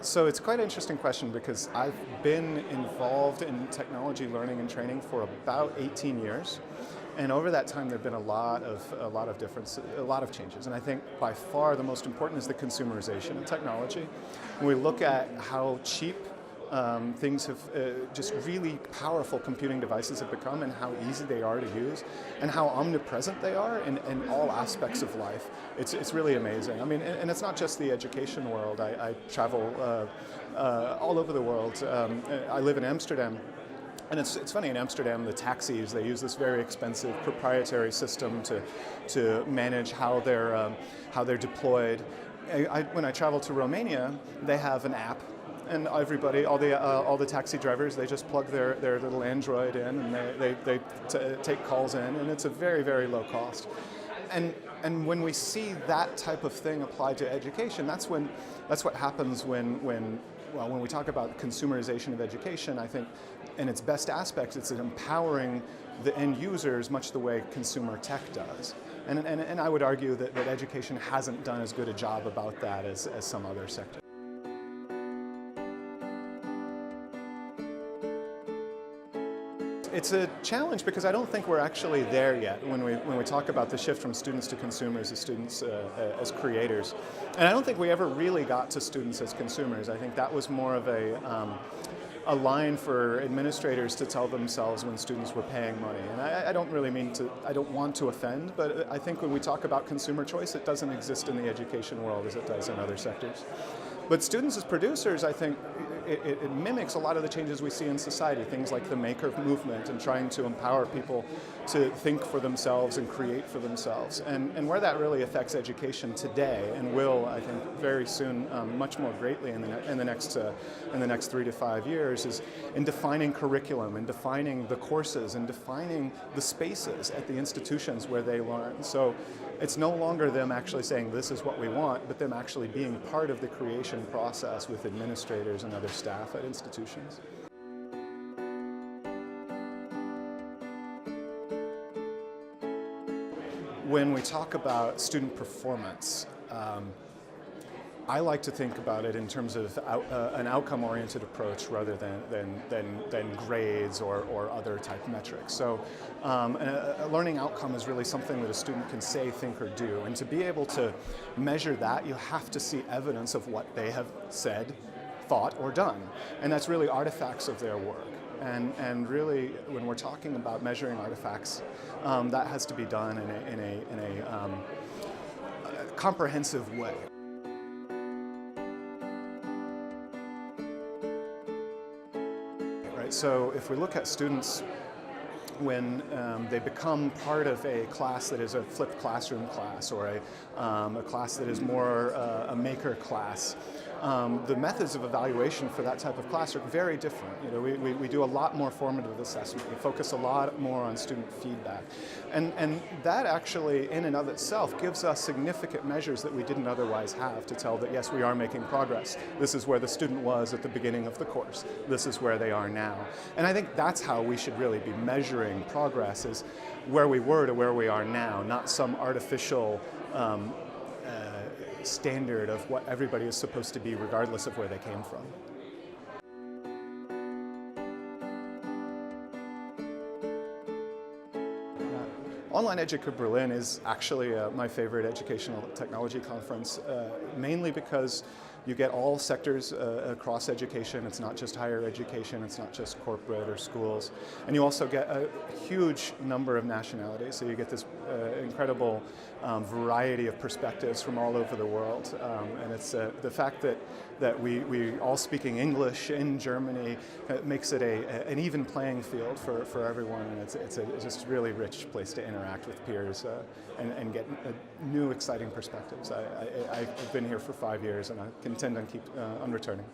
So it's quite an interesting question because I've been involved in technology learning and training for about 18 years. And over that time, there have been a lot of changes. And I think by far the most important is the consumerization of technology. When we look at how cheap things have, just really powerful computing devices have become and how easy they are to use and how omnipresent they are in all aspects of life. It's really amazing. I mean, and it's not just the education world. I travel all over the world. I live in Amsterdam. And it's funny, in Amsterdam, the taxis, they use this very expensive proprietary system to manage how they're deployed. When I travel to Romania, they have an app, and everybody, all the taxi drivers, they just plug their little Android in, and they take calls in, and it's a very, very low cost. And when we see that type of thing applied to education, that's what happens when we talk about consumerization of education. I think in its best aspects, it's empowering the end users much the way consumer tech does. And I would argue that education hasn't done as good a job about that as some other sectors. It's a challenge because I don't think we're actually there yet when we talk about the shift from students to consumers, as students as creators. And I don't think we ever really got to students as consumers. I think that was more of a line for administrators to tell themselves when students were paying money. And I don't really I don't want to offend, but I think when we talk about consumer choice, it doesn't exist in the education world as it does in other sectors. But students as producers, I think, it mimics a lot of the changes we see in society, things like the maker movement and trying to empower people to think for themselves and create for themselves. And where that really affects education today, and will, I think, very soon, much more greatly in the next 3 to 5 years, is in defining curriculum, and defining the courses, and defining the spaces at the institutions where they learn. So it's no longer them actually saying this is what we want, but them actually being part of the creation process with administrators and other staff at institutions. When we talk about student performance, I like to think about it in terms of an outcome-oriented approach rather than grades or other type metrics. So a learning outcome is really something that a student can say, think, or do. And to be able to measure that, you have to see evidence of what they have said, thought, or done. And that's really artifacts of their work. And really, when we're talking about measuring artifacts, that has to be done in a comprehensive way. So if we look at students when they become part of a class that is a flipped classroom class, or a class that is more a maker class, the methods of evaluation for that type of class are very different. You know, we do a lot more formative assessment. We focus a lot more on student feedback. And that actually, in and of itself, gives us significant measures that we didn't otherwise have to tell that, yes, we are making progress. This is where the student was at the beginning of the course. This is where they are now. And I think that's how we should really be measuring progress, is where we were to where we are now, not some artificial standard of what everybody is supposed to be regardless of where they came from. ONLINE EDUCA Berlin is actually my favorite educational technology conference, mainly because you get all sectors across education. It's not just higher education, it's not just corporate or schools. And you also get a huge number of nationalities, so you get this incredible variety of perspectives from all over the world. And it's the fact that we all speaking English in Germany makes it an even playing field for everyone, and it's just a really rich place to interact with peers and get new exciting perspectives. I've been here for 5 years, and I intend on returning.